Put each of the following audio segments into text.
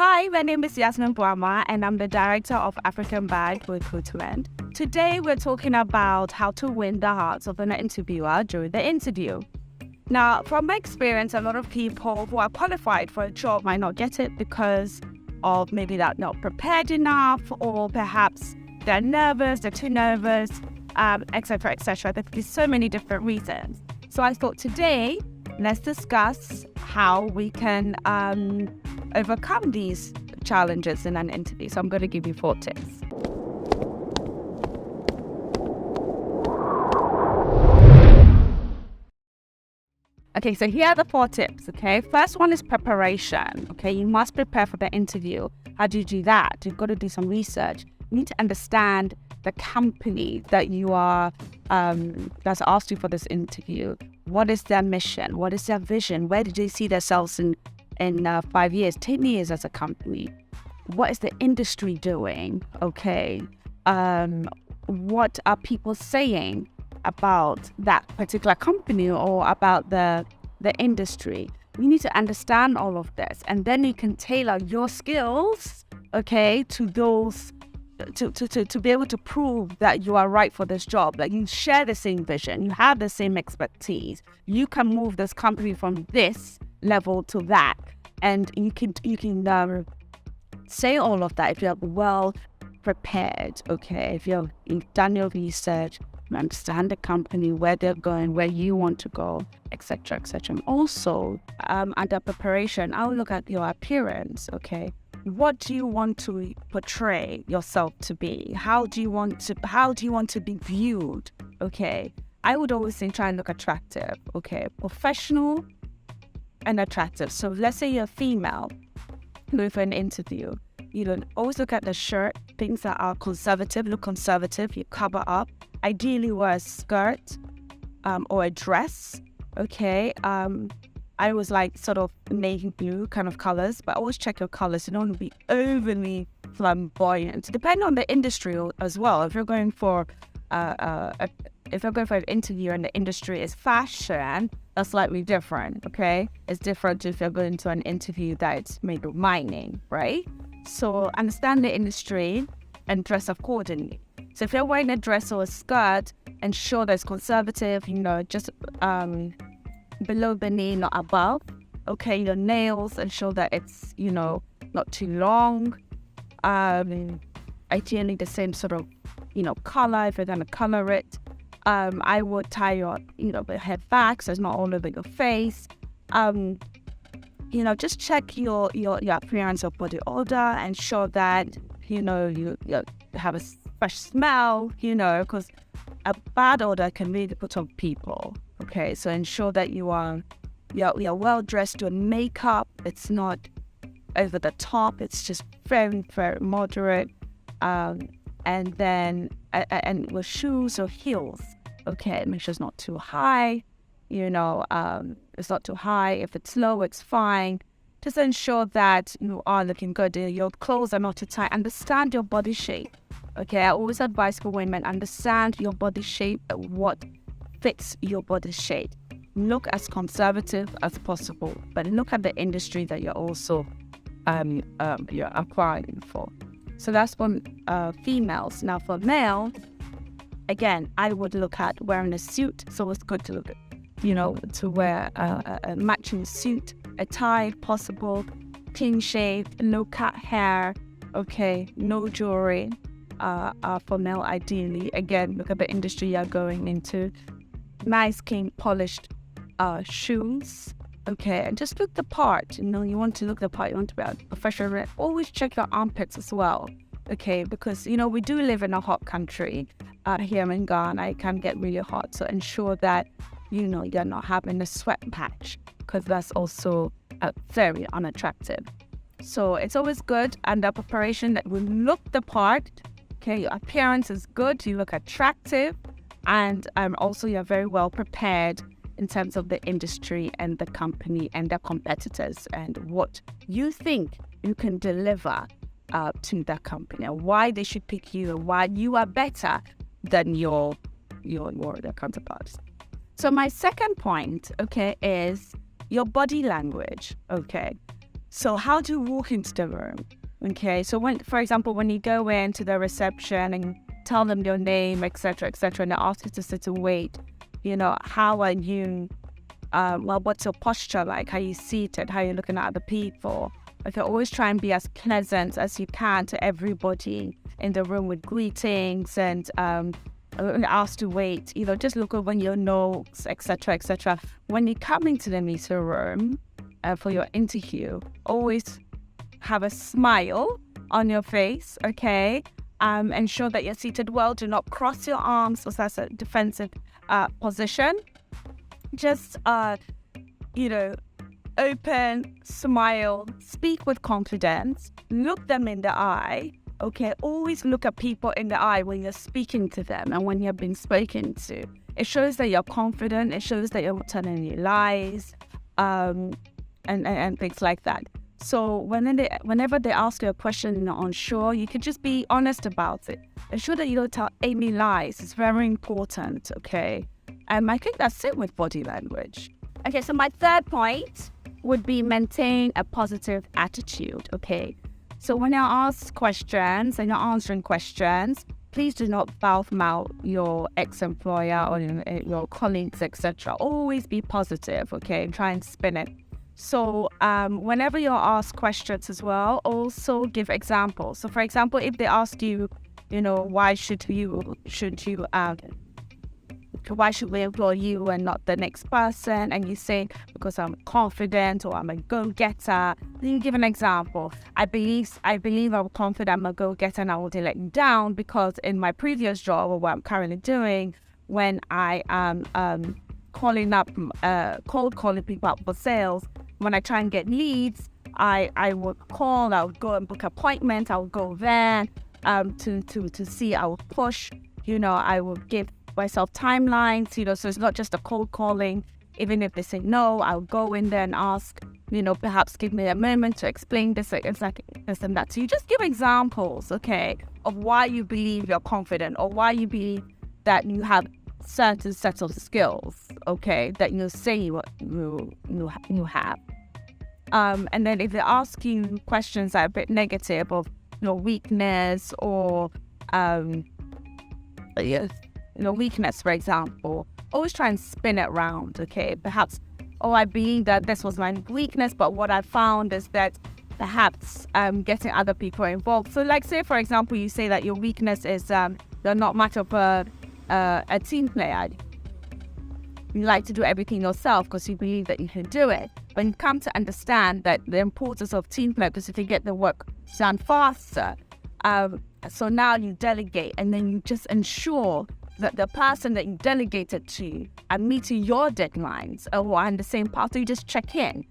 Hi, my name is Yasmin Boama, and I'm the director of African Bagg Recruitment. Today, we're talking about how to win the hearts of an interviewer during the interview. Now, from my experience, a lot of people who are qualified for a job might not get it because of maybe they're not prepared enough, or perhaps they're nervous, they're too nervous, etc., etc. There could be so many different reasons. So I thought today, let's discuss how we can overcome these challenges in an interview. So I'm going to give you 4 tips. Okay, so here are the 4 tips, okay? First one is preparation, okay? You must prepare for the interview. How do you do that? You've got to do some research. You need to understand the company that you are, that's asked you for this interview. What is their mission? What is their vision? Where do they see themselves in 5 years, 10 years as a company? What is the industry doing? Okay. What are people saying about that particular company or about the industry? You need to understand all of this, and then you can tailor your skills, okay, to those to be able to prove that you are right for this job. Like, you share the same vision, you have the same expertise, you can move this company from this level to that, and you can say all of that if you're well prepared, okay? If you've done your research, you understand the company, where they're going, where you want to go, etc., etc. Also, under preparation, I'll look at your appearance, okay? What do you want to portray yourself to be? How do you want to be viewed? Okay, I would always say try and look attractive. Okay, professional and attractive. So let's say you're female, going for an interview. You don't always look at the shirt. Things that are conservative, look conservative. You cover up. Ideally, wear a skirt or a dress. Okay. I always like sort of navy blue kind of colors, but always check your colors. You don't want to be overly flamboyant. Depending on the industry as well. If you're going for an interview and the industry is fashion, that's slightly different. Okay, it's different if you're going to an interview that's made of mining, right? So understand the industry and dress accordingly. So if you're wearing a dress or a skirt, ensure that it's conservative. Just below the knee, not above. Okay, your nails, ensure that it's, not too long. Ideally the same sort of, color, if you're gonna color it. I would tie your, the head back so it's not all over your face. Just check your appearance of body odor, ensure that, you have a fresh smell, because a bad odor can really put off people. Okay, so ensure that you're well dressed. Your makeup, it's not over the top. It's just very, very moderate. And then with shoes or heels, okay, make sure it's not too high. It's not too high. If it's low, it's fine. Just ensure that you are looking good. Your clothes are not too tight. Understand your body shape. Okay, I always advise for women, understand your body shape, what fits your body shape. Look as conservative as possible, but look at the industry that you're also you're applying for. So that's for females. Now for male, again, I would look at wearing a suit. So it's good to look at, to wear a matching suit, a tie if possible, clean shaved, no cut hair, okay, no jewelry. For male, ideally, again, look at the industry you're going into. Nice, clean, polished shoes, okay, and just look the part. You want to look the part. You want to be a professional. Always check your armpits as well, okay, because we do live in a hot country. Here in Ghana, it can get really hot. So ensure that you're not having a sweat patch, because that's also very unattractive. So it's always good under preparation that we look the part. Okay, your appearance is good. You look attractive. And also you're very well prepared in terms of the industry and the company and the competitors and what you think you can deliver to that company and why they should pick you and why you are better than your counterparts. So my second point, okay, is your body language, okay. So how do you walk into the room? Okay, so for example, when you go into the reception and tell them your name, etc., and they ask you to sit and wait, how are you, what's your posture like? How are you seated? How are you looking at other people? Okay, always try and be as pleasant as you can to everybody in the room with greetings and asked to wait, just look over your notes, etc. When you come into the meeting room for your interview, always have a smile on your face, okay? Ensure that you're seated well. Do not cross your arms because that's a defensive position. Just, open, smile, speak with confidence, look them in the eye. Okay, always look at people in the eye when you're speaking to them and when you're being spoken to. It shows that you're confident. It shows that you're not telling any lies, and things like that. So whenever they ask you a question and you're unsure, you could just be honest about it. Ensure that you don't tell any lies. It's very important, okay? I think that's it with body language. Okay, so my third point would be maintain a positive attitude, okay? So when you're asked questions and you're answering questions, please do not mouth your ex-employer or your colleagues, etc. Always be positive, okay? Try and spin it. So whenever you're asked questions as well, also give examples. So for example, if they ask you, why should we employ you and not the next person? And you say, because I'm confident or I'm a go-getter. Then you give an example. I believe I'm confident, I'm a go-getter, and I will let you down because in my previous job or what I'm currently doing, when I am cold calling people up for sales, when I try and get leads, I would call, I would go and book appointments, I would go there to see, I would push, I would give myself timelines, so it's not just a cold calling. Even if they say no, I'll go in there and ask, perhaps give me a moment to explain this, exactly this and that. So you just give examples, okay, of why you believe you're confident or why you believe that you have certain sets of skills, okay, that you say you have. And then if they ask you questions that are a bit negative of weakness or weakness, for example, always try and spin it around, okay? Perhaps, I believe that this was my weakness, but what I found is that perhaps getting other people involved. So like, say, for example, you say that your weakness is you're not much of a team player. You like to do everything yourself because you believe that you can do it. But you come to understand that the importance of team play, because if you get the work done faster, so now you delegate and then you just ensure that the person that you delegated to are meeting your deadlines or on the same path. So you just check in,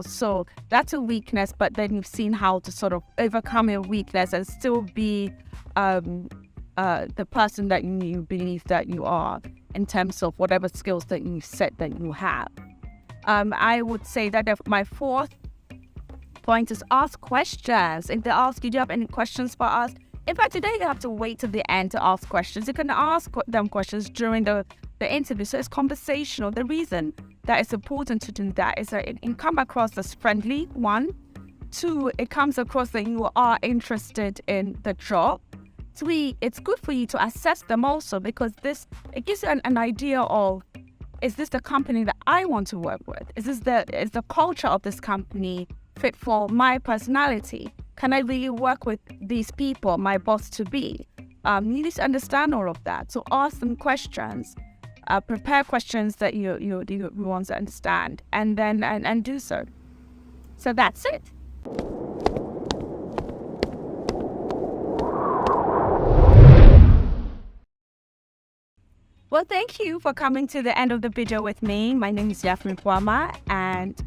So that's a weakness, but then you've seen how to sort of overcome your weakness and still be the person that you believe that you are in terms of whatever skills that you said that you have. I would say that my fourth point is ask questions. If they ask you, do you have any questions for us? In fact, today you have to wait till the end to ask questions. You can ask them questions during the interview. So it's conversational. The reason that it's important to do that is that it can come across as friendly, 1. 2, it comes across that you are interested in the job. 3, it's good for you to assess them also because it gives you an idea of, is this the company that I want to work with? Is the culture of this company fit for my personality? Can I really work with these people, my boss to be? You need to understand all of that. So ask them questions, prepare questions that you want to understand, and then and do so. So that's it. Well, thank you for coming to the end of the video with me. My name is Yasmin Boama, and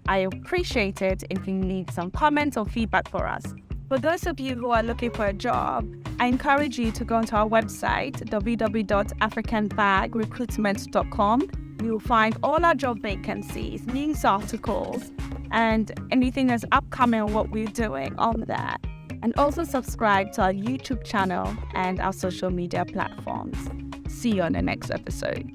I appreciate it if you need some comments or feedback for us. For those of you who are looking for a job, I encourage you to go onto our website, www.africanbagrecruitment.com. You'll find all our job vacancies, news articles, and anything that's upcoming, what we're doing on there. And also subscribe to our YouTube channel and our social media platforms. See you on the next episode.